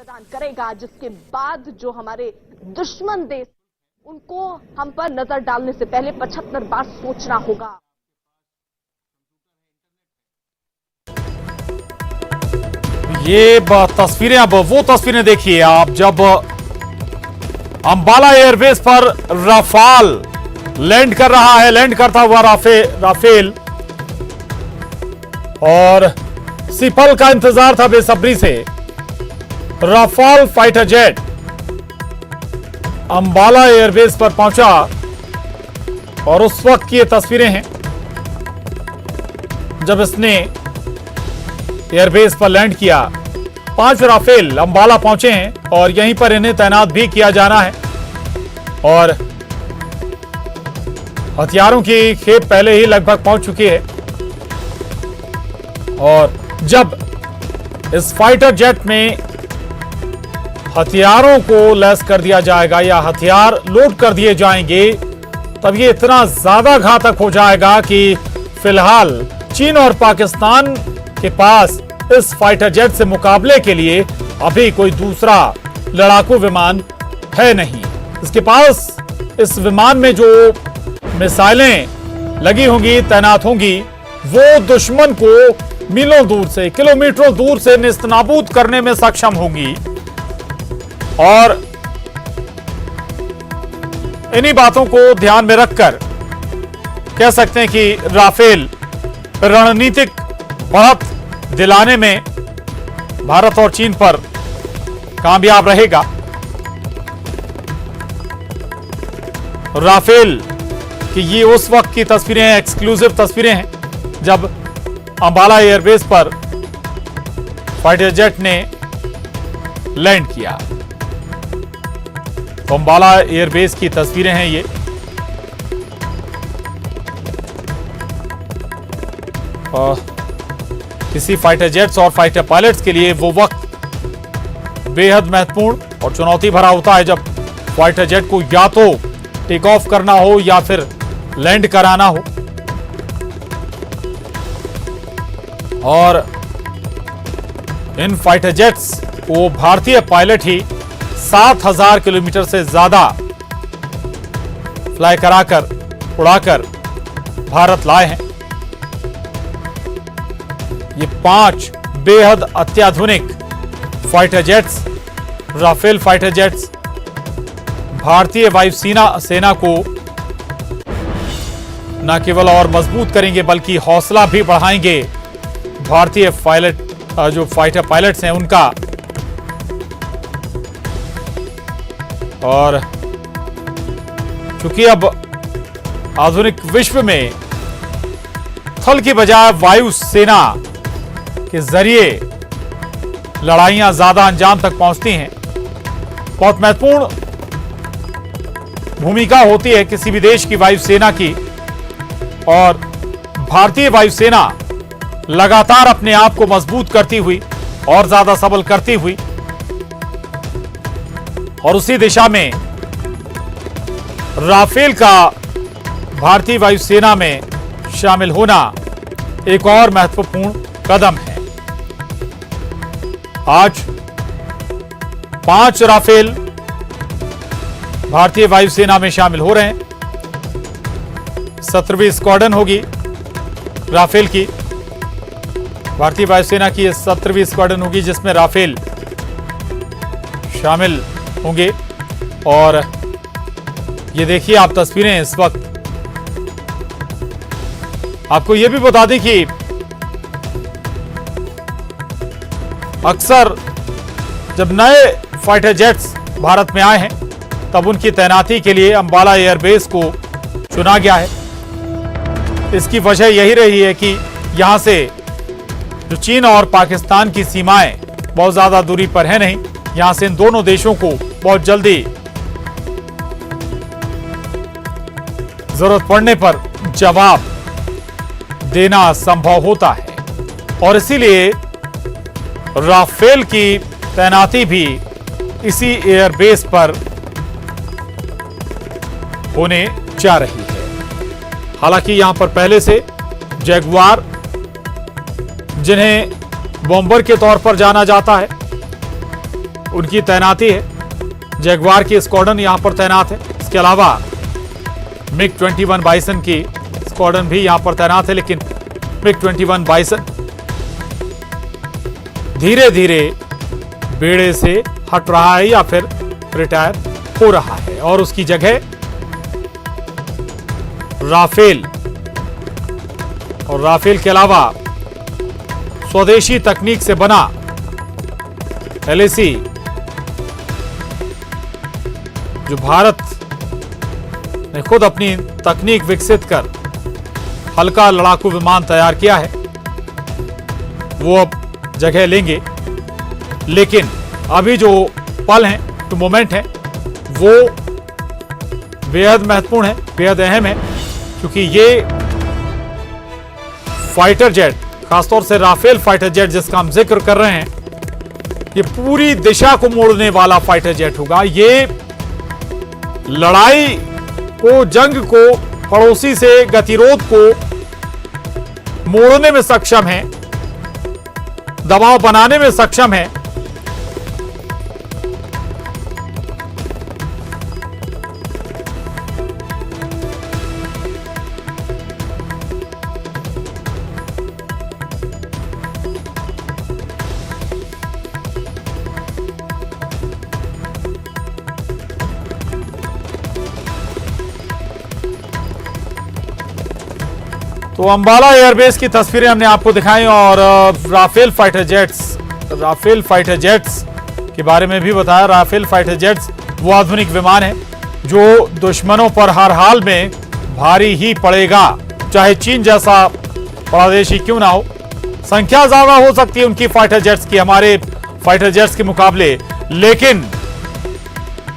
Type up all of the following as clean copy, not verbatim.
प्रदान करेगा, जिसके बाद जो हमारे दुश्मन देश उनको हम पर नजर डालने से पहले 75 बार सोचना होगा। ये तस्वीरें, अब वो तस्वीरें देखिए आप, जब अंबाला एयरबेस पर राफाल लैंड कर रहा है, लैंड करता हुआ राफेल, और सिपल का इंतजार था बेसब्री से। Rafale fighter jet Ambala airbase पर पहुंचा और उस वक्त की ये तस्वीरें हैं जब इसने एयरबेस पर लैंड किया। 5 राफेल अंबाला पहुंचे हैं और यहीं पर इन्हें तैनात भी किया जाना है, और हथियारों की खेप पहले ही लगभग पहुंच चुकी है। और जब इस फाइटर जेट में हथियारों को लैस कर दिया जाएगा या हथियार लोड कर दिए जाएंगे, तब ये इतना ज्यादा घातक हो जाएगा कि फिलहाल चीन और पाकिस्तान के पास इस फाइटर जेट से मुकाबले के लिए अभी कोई दूसरा लड़ाकू विमान है नहीं। इसके पास इस विमान में जो मिसाइलें लगी होंगी, तैनात होंगी, वो दुश्मन को मीलों दूर से, किलोमीटरों दूर से नेस्तनाबूद करने में सक्षम होंगी। और इन्हीं बातों को ध्यान में रखकर कह सकते हैं कि राफेल रणनीतिक बढ़त दिलाने में भारत और चीन पर कामयाब रहेगा। राफेल कि ये उस वक्त की तस्वीरें हैं, एक्सक्लूसिव तस्वीरें हैं, जब अंबाला एयरबेस पर फाइटर जेट ने लैंड किया। तो अंबाला एयरबेस की तस्वीरें हैं ये। किसी फाइटर जेट्स और फाइटर पायलट्स के लिए वो वक्त बेहद महत्वपूर्ण और चुनौती भरा होता है जब फाइटर जेट को या तो टेक ऑफ करना हो या फिर लैंड कराना हो। और इन फाइटर जेट्स को भारतीय पायलट ही 7000 किलोमीटर से ज्यादा फ्लाई कराकर, उड़ाकर भारत लाए हैं। ये 5 बेहद अत्याधुनिक fighter jets, Rafale fighter jets भारतीय वायुसेना सेना को न केवल और मजबूत करेंगे बल्कि हौसला भी बढ़ाएंगे भारतीय जो फाइटर पायलट्स हैं उनका। और चूंकि अब आधुनिक विश्व में थल की बजाय वायुसेना के जरिए लड़ाइयां ज्यादा अंजाम तक पहुंचती हैं, बहुत महत्वपूर्ण भूमिका होती है किसी भी देश की वायुसेना की। और भारतीय वायुसेना लगातार अपने आप को मजबूत करती हुई और ज्यादा सबल करती हुई, और उसी दिशा में राफेल का भारतीय वायुसेना में शामिल होना एक और महत्वपूर्ण कदम है। आज 5 राफेल भारतीय वायुसेना में शामिल हो रहे हैं। 17वीं स्क्वाड्रन होगी राफेल की, भारतीय वायुसेना की 17वीं स्क्वाड्रन होगी जिसमें राफेल शामिल होंगे। और ये देखिए आप तस्वीरें इस वक्त। आपको यह भी बता दें कि अक्सर जब नए फाइटर जेट्स भारत में आए हैं तब उनकी तैनाती के लिए अंबाला एयरबेस को चुना गया है। इसकी वजह यही रही है कि यहां से जो चीन और पाकिस्तान की सीमाएं बहुत ज्यादा दूरी पर है नहीं, यहां से इन दोनों देशों को बहुत जल्दी जरूरत पड़ने पर जवाब देना संभव होता है। और इसीलिए राफेल की तैनाती भी इसी एयरबेस पर होने जा रही है। हालांकि यहां पर पहले से जैगुआर, जिन्हें बॉम्बर के तौर पर जाना जाता है, उनकी तैनाती है। जगुआर की स्क्वाड्रन यहां पर तैनात है। इसके अलावा MiG-21 बाइसन की स्क्वाड्रन भी यहां पर तैनात है, लेकिन MiG-21 बाइसन धीरे धीरे बेड़े से हट रहा है या फिर रिटायर हो रहा है और उसकी जगह राफेल और राफेल के अलावा स्वदेशी तकनीक से बना LAC, जो भारत ने खुद अपनी तकनीक विकसित कर हल्का लड़ाकू विमान तैयार किया है, वो अब जगह लेंगे। लेकिन अभी जो पल हैं, जो मोमेंट है, वो बेहद महत्वपूर्ण है, बेहद अहम है, क्योंकि ये फाइटर जेट, खासतौर से राफेल फाइटर जेट जिसका हम जिक्र कर रहे हैं, ये पूरी दिशा को मोड़ने वाला फाइटर जेट होगा। ये लड़ाई को, जंग को, पड़ोसी से गतिरोध को मोड़ने में सक्षम है, दबाव बनाने में सक्षम है। तो अंबाला एयरबेस की तस्वीरें हमने आपको दिखाई और राफेल फाइटर जेट्स के बारे में भी बताया। राफेल फाइटर जेट्स वो आधुनिक विमान है जो दुश्मनों पर हर हाल में भारी ही पड़ेगा, चाहे चीन जैसा बड़ा देश ही क्यों ना हो। संख्या ज्यादा हो सकती है उनकी फाइटर जेट्स की हमारे फाइटर जेट्स के मुकाबले, लेकिन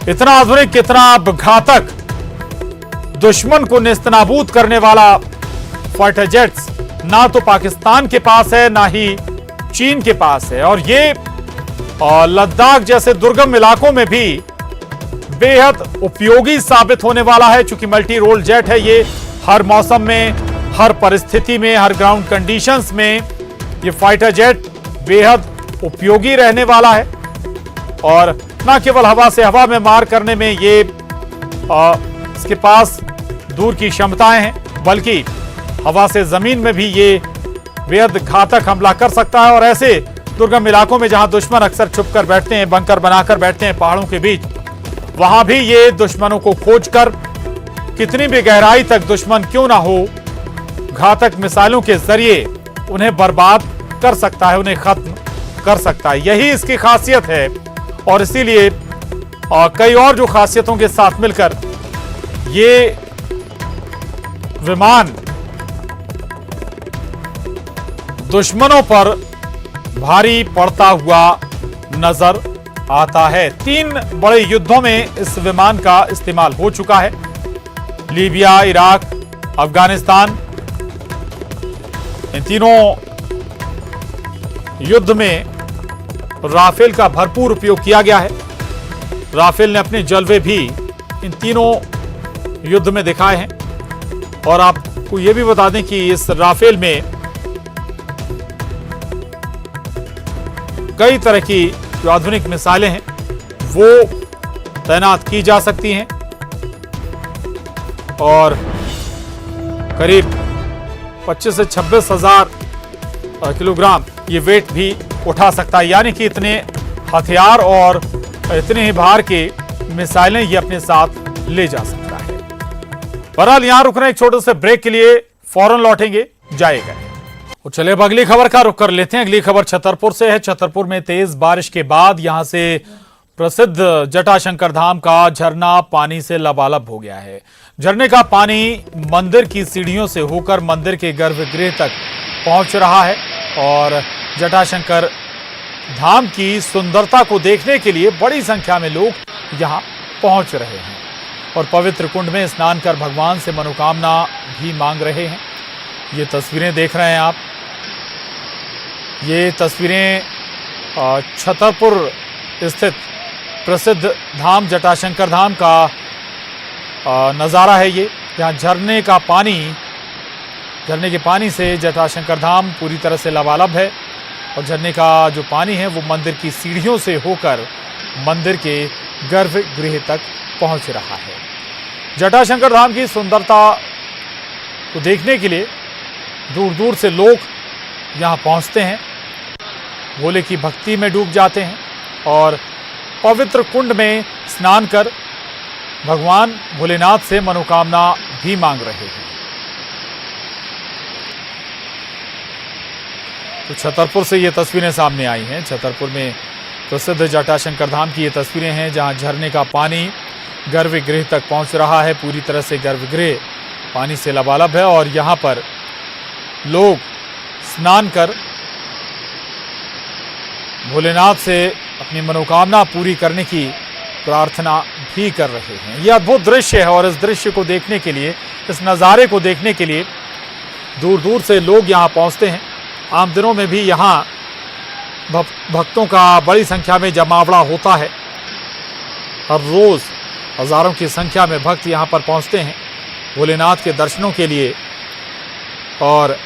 इतना आधुनिक, इतना घातक, दुश्मन को नेस्तनाबूद करने वाला फाइटर जेट्स ना तो पाकिस्तान के पास है, ना ही चीन के पास है। और ये लद्दाख जैसे दुर्गम इलाकों में भी बेहद उपयोगी साबित होने वाला है, क्योंकि मल्टी रोल जेट है। ये हर मौसम में, हर परिस्थिति में, हर ग्राउंड कंडीशंस में ये फाइटर जेट बेहद उपयोगी रहने वाला है। और न केवल हवा से हवा में मार करने में ये इसके पास दूर की क्षमताएं हैं, बल्कि हवा से जमीन में भी ये बेहद घातक हमला कर सकता है। और ऐसे दुर्गम इलाकों में जहां दुश्मन अक्सर छुपकर बैठते हैं, बंकर बनाकर बैठते हैं पहाड़ों के बीच, वहां भी ये दुश्मनों को खोजकर कितनी भी गहराई तक दुश्मन क्यों ना हो, घातक मिसाइलों के जरिए उन्हें बर्बाद कर सकता है, उन्हें खत्म कर सकता है। यही इसकी खासियत है। और इसीलिए कई और जो खासियतों के साथ मिलकर ये विमान दुश्मनों पर भारी पड़ता हुआ नजर आता है। 3 बड़े युद्धों में इस विमान का इस्तेमाल हो चुका है। लीबिया, इराक, अफगानिस्तान, इन तीनों युद्ध में राफेल का भरपूर उपयोग किया गया है। राफेल ने अपने जलवे भी इन तीनों युद्ध में दिखाए हैं। और आपको यह भी बता दें कि इस राफेल में कई तरह की जो आधुनिक मिसाइलें हैं वो तैनात की जा सकती हैं और करीब 25 से 26 हजार किलोग्राम ये वेट भी उठा सकता है। यानी कि इतने हथियार और इतने ही भार के मिसाइलें ये अपने साथ ले जा सकता है। बहरहाल यहां रुक रहे एक छोटे से ब्रेक के लिए, फौरन लौटेंगे जाएगा। तो चलिए अब अगली खबर का रुख कर लेते हैं। अगली खबर छतरपुर से है। छतरपुर में तेज बारिश के बाद यहां से प्रसिद्ध जटाशंकर धाम का झरना पानी से लबालब हो गया है। झरने का पानी मंदिर की सीढ़ियों से होकर मंदिर के गर्भगृह तक पहुंच रहा है और जटाशंकर धाम की सुंदरता को देखने के लिए बड़ी संख्या में लोग यहां पहुंच रहे हैं और पवित्र कुंड में स्नान कर भगवान से मनोकामना भी मांग रहे हैं। ये तस्वीरें देख रहे हैं आप, ये तस्वीरें छतरपुर स्थित प्रसिद्ध धाम जटाशंकर धाम का नज़ारा है। ये जहाँ झरने के पानी से जटाशंकर धाम पूरी तरह से लबालब है और झरने का जो पानी है वो मंदिर की सीढ़ियों से होकर मंदिर के गर्भगृह तक पहुंच रहा है। जटाशंकर धाम की सुंदरता को देखने के लिए दूर दूर से लोग यहां पहुंचते हैं, भोले की भक्ति में डूब जाते हैं और पवित्र कुंड में स्नान कर भगवान भोलेनाथ से मनोकामना भी मांग रहे हैं। तो छतरपुर से ये तस्वीरें सामने आई हैं। छतरपुर में प्रसिद्ध जटाशंकर धाम की ये तस्वीरें हैं, जहां झरने का पानी गर्भगृह तक पहुंच रहा है। पूरी तरह से गर्भगृह पानी से लबालब है और यहां पर लोग स्नान कर भोलेनाथ से अपनी मनोकामना पूरी करने की प्रार्थना भी कर रहे हैं। यह अद्भुत दृश्य है और इस दृश्य को देखने के लिए, इस नज़ारे को देखने के लिए दूर दूर से लोग यहाँ पहुँचते हैं। आम दिनों में भी यहाँ भक्तों का बड़ी संख्या में जमावड़ा होता है। हर रोज हजारों की संख्या में भक्त यहाँ पर पहुँचते हैं भोलेनाथ के दर्शनों के लिए। और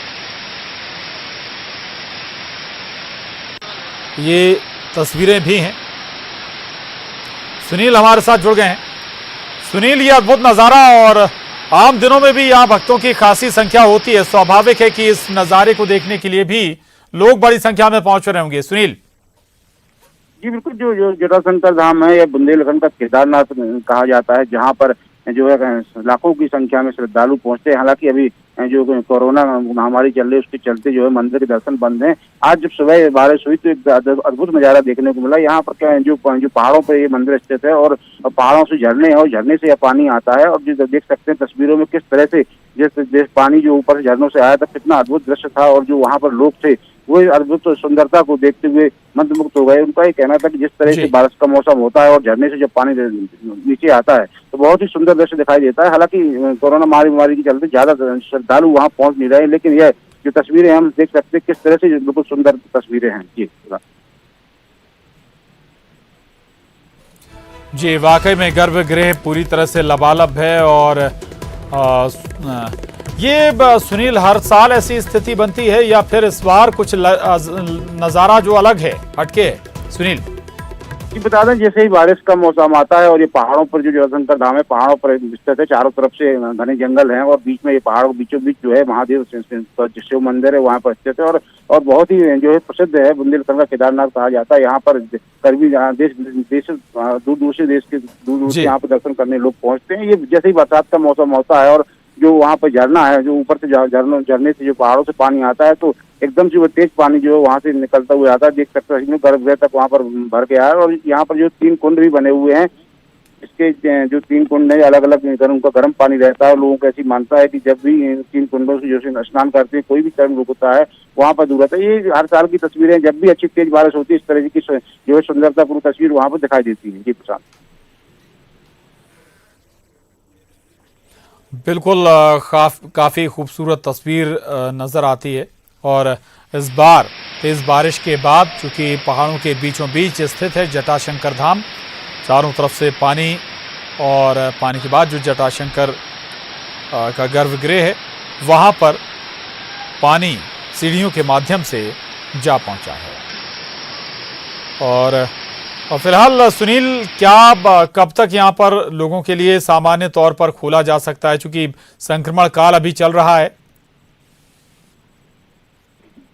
ये तस्वीरें भी हैं। सुनील हमारे साथ जुड़ गए हैं। सुनील, ये अद्भुत नज़ारा, और आम दिनों में भी यहाँ भक्तों की खासी संख्या होती है। स्वाभाविक है कि इस नज़ारे को देखने के लिए भी लोग बड़ी संख्या में पहुंच रहे होंगे। सुनील जी बिल्कुल, जो जटाशंकर धाम है, यह बुंदेलखंड का केदारनाथ कहा जाता है, जहाँ पर जो है लाखों की संख्या में श्रद्धालु पहुंचते हैं। हालांकि अभी जो कोरोना महामारी चल रही है उसके चलते जो है मंदिर के दर्शन बंद हैं। आज जब सुबह बारिश हुई तो एक अद्भुत नजारा देखने को मिला। यहाँ पर क्या है, जो पहाड़ों पर ये मंदिर स्थित है और पहाड़ों से झरने हैं और झरने से यह पानी आता है। और जो देख सकते हैं तस्वीरों में किस तरह से जिस पानी जो ऊपर झरनों से आया था, कितना अद्भुत दृश्य था। और जो वहाँ पर लोग थे वो अद्भुत सुंदरता को देखते हुए मंत्रमुग्ध हो गए। उनका ये कहना था कि जिस तरह से बारिश का मौसम होता है और झरने से जब पानी नीचे आता है तो बहुत ही सुंदर दृश्य दिखाई देता है। हालांकि कोरोना महामारी के चलते ज्यादा श्रद्धालु वहां पहुंच नहीं रहे, लेकिन यह जो तस्वीरें हम देख सकते हैं किस तरह से बिल्कुल सुंदर तस्वीरें हैं। जी वाकई में गर्भगृह पूरी तरह से लबालब है। और ये सुनील, हर साल ऐसी स्थिति बनती है या फिर इस बार कुछ नज़ारा जो अलग है, हटके है? सुनील जी बता दें, जैसे ही बारिश का मौसम आता है और ये पहाड़ों पर जो जटाशंकर धाम है पहाड़ों पर स्थित है, चारों तरफ से घने जंगल हैं और बीच में ये पहाड़ों बीचों बीच जो है महादेव शिव मंदिर है वहाँ पर स्थित है। और बहुत ही जो है प्रसिद्ध है, बुंदेलखंड का केदारनाथ कहा जाता है। यहाँ पर देश दूर दूर से यहाँ पर दर्शन करने लोग पहुँचते हैं। ये जैसे ही बरसात का मौसम होता है और जो वहाँ पर झरना है, जो ऊपर से झरने से जो पहाड़ों से पानी आता है, तो एकदम से वो तेज पानी जो है वहाँ से निकलता हुआ आता है। देख सकते हैं गर्भगृह तक वहाँ पर भर के आया। और यहाँ पर जो 3 कुंड भी बने हुए हैं, इसके जो 3 कुंड है अलग अलग उनका गर्म पानी रहता है। और लोगों को ऐसी मानता है कि जब भी 3 कुंडों से जो स्नान करते हैं कोई भी कर्म रुकता है वहाँ पर दूर रहता है। ये हर साल की तस्वीरें, जब भी अच्छी तेज बारिश होती है इस तरह की जो है सुंदरतापूर्ण तस्वीर वहाँ पर दिखाई देती है। जी प्रशांत, बिल्कुल काफ़ी खूबसूरत तस्वीर नज़र आती है। और इस बार तेज़ बारिश के बाद, चूँकि पहाड़ों के बीचों बीच स्थित है जटाशंकर धाम, चारों तरफ से पानी, और पानी के बाद जो जटाशंकर का गर्भगृह है वहाँ पर पानी सीढ़ियों के माध्यम से जा पहुँचा है। और फिलहाल सुनील, क्या कब तक यहाँ पर लोगों के लिए सामान्य तौर पर खोला जा सकता है, चूंकि संक्रमण काल अभी चल रहा है?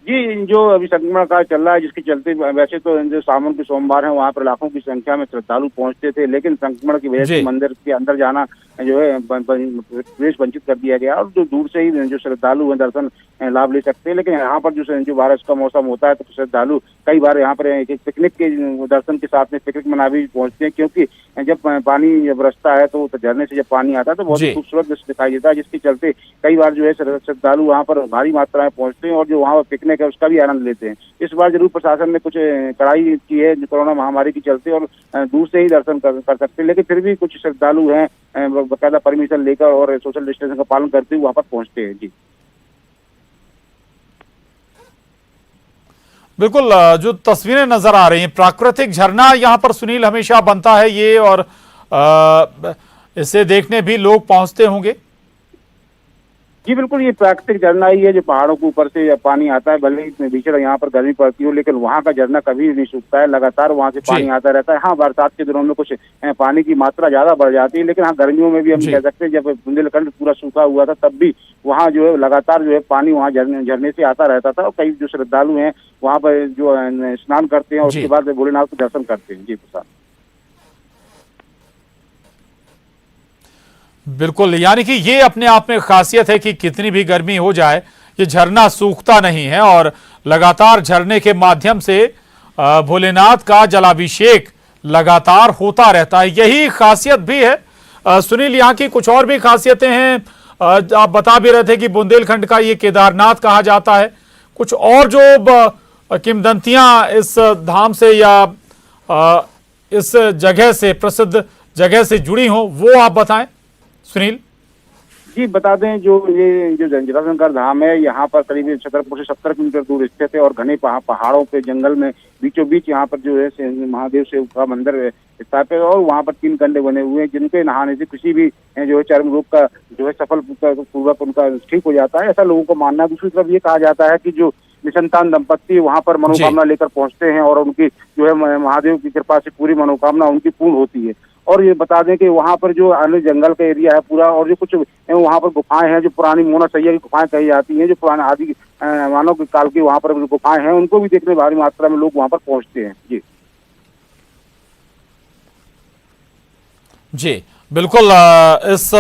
जी, जो अभी संक्रमण काल चल रहा है जिसके चलते वैसे तो जो सावन के सोमवार है वहाँ पर लाखों की संख्या में श्रद्धालु पहुँचते थे, लेकिन संक्रमण की वजह से मंदिर के अंदर जाना जो है प्रवेश वंचित कर दिया गया। और जो दूर से ही जो श्रद्धालु हैं दर्शन लाभ ले सकते हैं। लेकिन यहाँ पर जो बारिश का मौसम होता है तो श्रद्धालु कई बार यहाँ पर पिकनिक के दर्शन के साथ में पिकनिक मना भी पहुँचते हैं, क्योंकि जब पानी बरसता है तो झरने से जब पानी आता है तो बहुत ही खूबसूरत दृश्य दिखाई देता है, जिसके चलते कई बार जो है श्रद्धालु वहाँ पर भारी मात्रा में पहुँचते हैं और जो वहाँ पर पिकनिक है उसका भी आनंद लेते हैं। इस बार जरूर प्रशासन ने कुछ कड़ाई की है कोरोना महामारी के चलते, और दूर से ही दर्शन कर सकते हैं, लेकिन फिर भी कुछ श्रद्धालु हैं बकायदा परमिशन लेकर और सोशल डिस्टेंसिंग का पालन करते हुए वहाँ पर पहुँचते हैं। जी बिल्कुल, जो तस्वीरें नजर आ रही हैं, प्राकृतिक झरना यहाँ पर सुनील हमेशा बनता है ये, और इसे देखने भी लोग पहुंचते होंगे। जी बिल्कुल, ये प्राकृतिक झरना ही है जो पहाड़ों के ऊपर से पानी आता है। भले ही भीषण यहाँ पर गर्मी पड़ती हो, लेकिन वहाँ का झरना कभी नहीं सूखता है, लगातार वहाँ से पानी आता रहता है। हाँ, बरसात के दिनों में कुछ पानी की मात्रा ज्यादा बढ़ जाती है, लेकिन हाँ, गर्मियों में भी हम कह सकते हैं जब बुंदेलखंड पूरा सूखा हुआ था तब भी वहाँ जो है लगातार जो है पानी वहाँ झरने से आता रहता था। और कई जो श्रद्धालु हैं वहाँ पर जो स्नान करते हैं और उसके बाद भोलेनाथ के दर्शन करते हैं। जी प्रसाद, बिल्कुल, यानी कि ये अपने आप में खासियत है कि कितनी भी गर्मी हो जाए ये झरना सूखता नहीं है और लगातार झरने के माध्यम से भोलेनाथ का जलाभिषेक लगातार होता रहता है। यही खासियत भी है। सुनील, यहाँ की कुछ और भी खासियतें हैं। आप बता भी रहे थे कि बुंदेलखंड का ये केदारनाथ कहा जाता है। कुछ और जो किंवदंतियां इस धाम से या इस जगह से, प्रसिद्ध जगह से जुड़ी हों, वो आप बताएं सुनील। जी बता दें, जो ये जो जटाशंकर धाम है यहाँ पर करीब छतरपुर से 70 किलोमीटर दूर स्थित है और घने पहाड़ों पे जंगल में बीचों बीच यहाँ पर जो है महादेव शिव का मंदिर स्थापित है और वहाँ पर 3 कंडे बने हुए हैं जिनके नहाने से किसी भी जो है चर्म रोग का जो है सफल पूर्वक उनका ठीक हो जाता है, ऐसा लोगों को मानना है। दूसरी तरफ ये कहा जाता है कि जो निसंतान दंपत्ति वहाँ पर मनोकामना लेकर पहुंचते हैं और उनकी जो है महादेव की कृपा से पूरी मनोकामना उनकी पूर्ण होती है। और ये बता दें कि वहाँ पर जो अन्य जंगल का एरिया है पूरा, और जो कुछ वहाँ पर गुफाएं हैं जो पुरानी मोना सैया की गुफाएं कही जाती हैं, जो पुराने आदि मानव के काल की वहाँ पर जो गुफाएं हैं उनको भी देखने भारी मात्रा में लोग वहाँ पर पहुंचते हैं। जी बिल्कुल, इस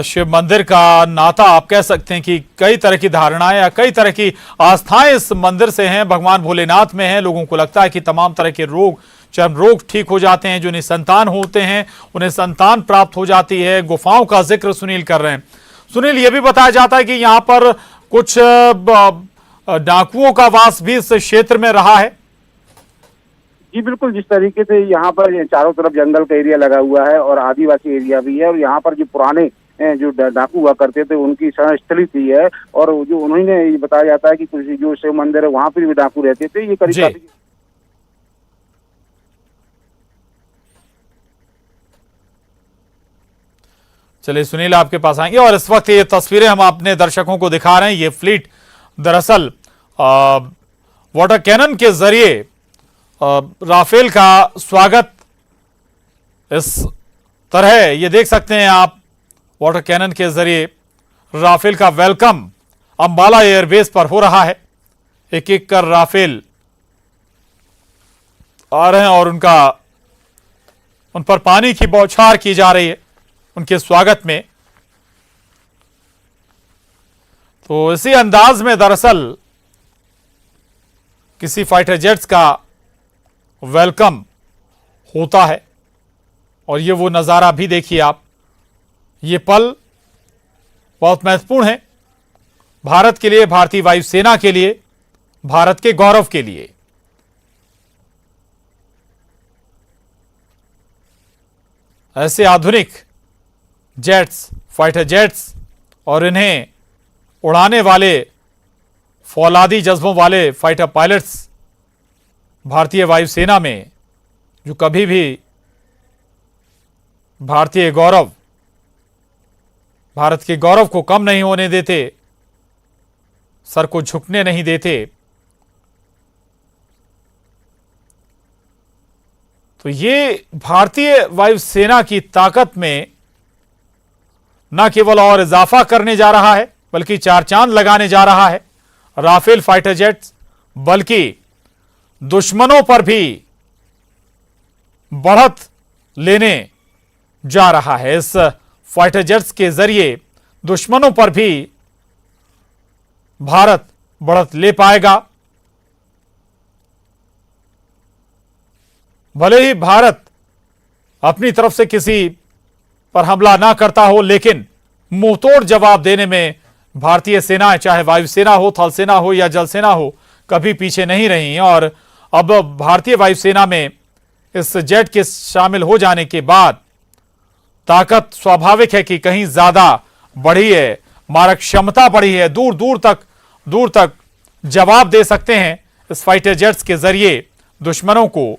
शिव मंदिर का नाता आप कह सकते हैं कि कई तरह की धारणाएं या कई तरह की आस्थाएं इस मंदिर से हैं, भगवान भोलेनाथ में हैं। लोगों को लगता है कि तमाम तरह के रोग, चर्म रोग ठीक हो जाते हैं। जो निसंतान होते हैं उन्हें संतान प्राप्त हो जाती है। गुफाओं का जिक्र सुनील कर रहे हैं। सुनील, ये भी बताया जाता है कि यहाँ पर कुछ डाकुओं का वास भी इस क्षेत्र में रहा है। जी बिल्कुल, जिस तरीके से यहाँ पर चारों तरफ जंगल का एरिया लगा हुआ है और आदिवासी एरिया भी है और यहाँ पर जो पुराने जो डाकू हुआ करते थे उनकी शरण स्थली थी है और जो उन्होंने ये बताया जाता है कि कुछ जो शिव मंदिर है वहाँ पर भी डाकू रहते थे। ये करीब चलिए सुनील, आपके पास आएंगे और इस वक्त ये तस्वीरें हम अपने दर्शकों को दिखा रहे हैं। ये फ्लीट दरअसल वाटर कैनन के जरिए राफेल का स्वागत इस तरह, ये देख सकते हैं आप, वाटर कैनन के जरिए राफेल का वेलकम अंबाला एयरबेस पर हो रहा है। एक एक कर राफेल आ रहे हैं और उन पर पानी की बौछार की जा रही है उनके स्वागत में। तो इसी अंदाज में दरअसल किसी फाइटर जेट्स का वेलकम होता है और ये वो नज़ारा भी देखिए आप। ये पल बहुत महत्वपूर्ण है भारत के लिए, भारतीय वायुसेना के लिए, भारत के गौरव के लिए। ऐसे आधुनिक जेट्स, फाइटर जेट्स और इन्हें उड़ाने वाले फौलादी जज्बों वाले फाइटर पायलट्स भारतीय वायुसेना में, जो कभी भी भारतीय गौरव, भारत के गौरव को कम नहीं होने देते, सर को झुकने नहीं देते। तो ये भारतीय वायुसेना की ताकत में न केवल और इजाफा करने जा रहा है बल्कि 4 चांद लगाने जा रहा है राफेल फाइटर जेट्स, बल्कि दुश्मनों पर भी बढ़त लेने जा रहा है। इस फाइटर जेट्स के जरिए दुश्मनों पर भी भारत बढ़त ले पाएगा। भले ही भारत अपनी तरफ से किसी पर हमला ना करता हो, लेकिन मुंहतोड़ जवाब देने में भारतीय सेनाएं, चाहे वायुसेना हो, थल सेना हो या जल सेना हो, कभी पीछे नहीं रही। और अब भारतीय वायुसेना में इस जेट के शामिल हो जाने के बाद ताकत स्वाभाविक है कि कहीं ज्यादा बढ़ी है, मारक क्षमता बढ़ी है, दूर तक जवाब दे सकते हैं इस फाइटर जेट्स के जरिए दुश्मनों को।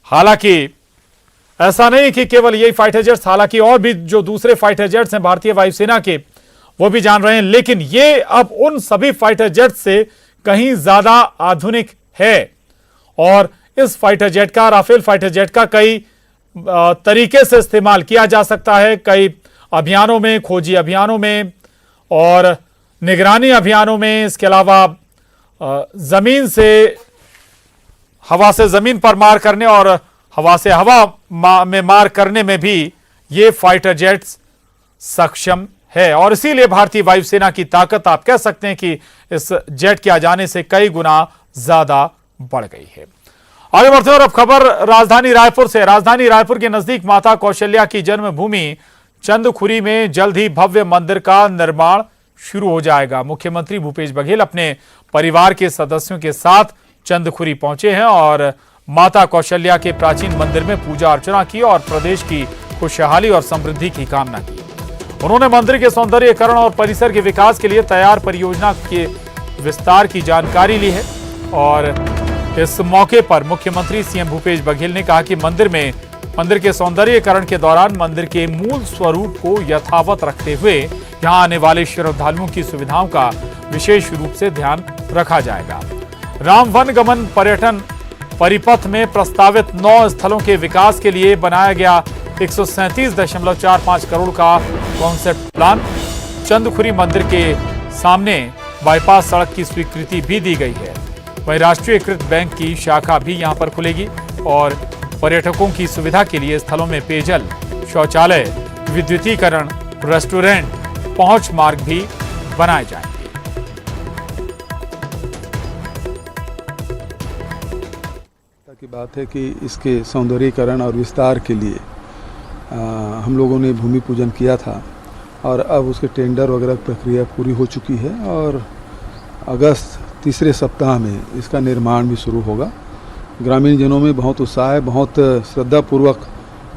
हालांकि ऐसा नहीं कि केवल यही फाइटर जेट्स, हालांकि और भी जो दूसरे फाइटर जेट्स हैं भारतीय वायुसेना के, वो भी जान रहे हैं, लेकिन ये अब उन सभी फाइटर जेट से कहीं ज्यादा आधुनिक है। और इस फाइटर जेट का, राफेल फाइटर जेट का कई तरीके से इस्तेमाल किया जा सकता है, कई अभियानों में, खोजी अभियानों में और निगरानी अभियानों में। इसके अलावा जमीन से, हवा से जमीन पर मार करने और हवा से हवा में मार करने में भी ये फाइटर जेट्स सक्षम है। और इसीलिए भारतीय वायुसेना की ताकत, आप कह सकते हैं कि इस जेट के आ जाने से कई गुना ज्यादा बढ़ गई है। आगे बढ़ते हैं और अब खबर राजधानी रायपुर से। राजधानी रायपुर के नजदीक माता कौशल्या की जन्मभूमि चंदखुरी में जल्द ही भव्य मंदिर का निर्माण शुरू हो जाएगा। मुख्यमंत्री भूपेश बघेल अपने परिवार के सदस्यों के साथ चंदखुरी पहुंचे हैं और माता कौशल्या के प्राचीन मंदिर में पूजा अर्चना की और प्रदेश की खुशहाली और समृद्धि की कामना की। उन्होंने मंदिर के सौंदर्यीकरण और परिसर के विकास के लिए तैयार परियोजना के विस्तार की जानकारी ली है। और इस मौके पर मुख्यमंत्री सीएम भूपेश बघेल ने कहा कि मंदिर के सौंदर्यीकरण के दौरान मंदिर के मूल स्वरूप को यथावत रखते हुए यहां आने वाले श्रद्धालुओं की सुविधाओं का विशेष रूप से ध्यान रखा जाएगा। राम वन गमन पर्यटन परिपथ में प्रस्तावित 9 स्थलों के विकास के लिए बनाया गया 137.45 करोड़ का कॉन्सेप्ट प्लान। चंदखुरी मंदिर के सामने बाईपास सड़क की स्वीकृति भी दी गई है। वहीं राष्ट्रीयकृत बैंक की शाखा भी यहां पर खुलेगी और पर्यटकों की सुविधा के लिए स्थलों में पेयजल, शौचालय, विद्युतीकरण, रेस्टोरेंट, पहुंच मार्ग भी बनाए जाएंगे। की बात है कि इसके सौंदर्यीकरण और विस्तार के लिए हम लोगों ने भूमि पूजन किया था और अब उसके टेंडर वगैरह प्रक्रिया पूरी हो चुकी है और अगस्त तीसरे सप्ताह में इसका निर्माण भी शुरू होगा। ग्रामीण जनों में बहुत उत्साह है, बहुत श्रद्धापूर्वक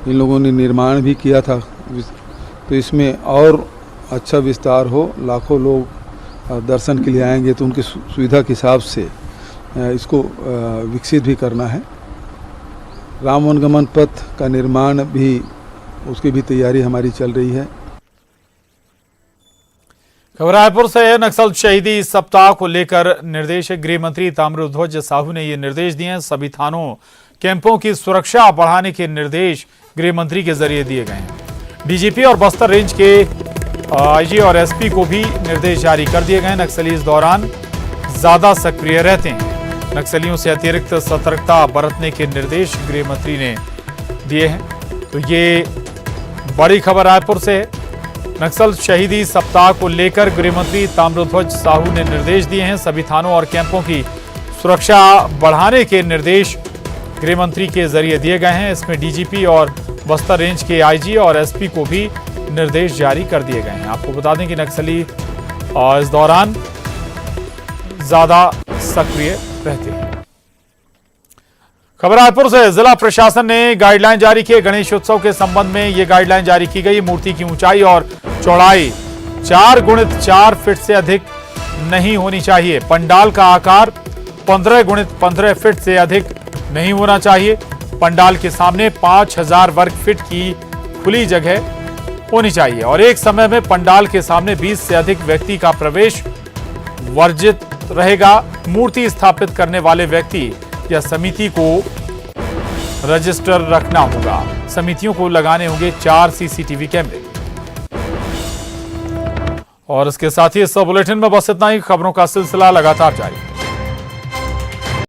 इन लोगों ने निर्माण भी किया था, तो इसमें और अच्छा विस्तार हो, लाखों लोग दर्शन के लिए आएंगे तो उनकी सुविधा के हिसाब से इसको विकसित भी करना है। राम वनगमन पथ का निर्माण भी, उसकी भी तैयारी हमारी चल रही है। खबर रायपुर से है। नक्सल शहीदी सप्ताह को लेकर निर्देश गृह मंत्री ताम्रध्वज साहू ने ये निर्देश दिए हैं। सभी थानों, कैंपों की सुरक्षा बढ़ाने के निर्देश गृह मंत्री के जरिए दिए गए हैं। डीजीपी और बस्तर रेंज के आईजी और एसपी को भी निर्देश जारी कर दिए गए। नक्सली इस दौरान ज्यादा सक्रिय रहते हैं। नक्सलियों से अतिरिक्त सतर्कता बरतने के निर्देश गृह मंत्री ने दिए हैं। तो ये बड़ी खबर रायपुर से है। नक्सल शहीदी सप्ताह को लेकर गृह मंत्री ताम्रध्वज साहू ने निर्देश दिए हैं। सभी थानों और कैंपों की सुरक्षा बढ़ाने के निर्देश गृह मंत्री के जरिए दिए गए हैं। इसमें डीजीपी और बस्तर रेंज के आईजी और एसपी को भी निर्देश जारी कर दिए गए हैं। आपको बता दें कि नक्सली इस दौरान ज्यादा सक्रिय रहते हैं। खबर रायपुर से। जिला प्रशासन ने गाइडलाइन जारी किए। गणेश उत्सव के संबंध में ये गाइडलाइन जारी की गई। मूर्ति की ऊंचाई और चौड़ाई 4x4 फीट से अधिक नहीं होनी चाहिए। पंडाल का आकार 15x15 फीट से अधिक नहीं होना चाहिए। पंडाल के सामने 5000 वर्ग फीट की खुली जगह होनी चाहिए और एक समय में पंडाल के सामने 20 से अधिक व्यक्ति का प्रवेश वर्जित रहेगा। मूर्ति स्थापित करने वाले व्यक्ति या समिति को रजिस्टर रखना होगा। समितियों को लगाने होंगे 4 सीसीटीवी कैमरे। और इसके साथ ही इस बुलेटिन में बस इतना ही। खबरों का सिलसिला लगातार जारी।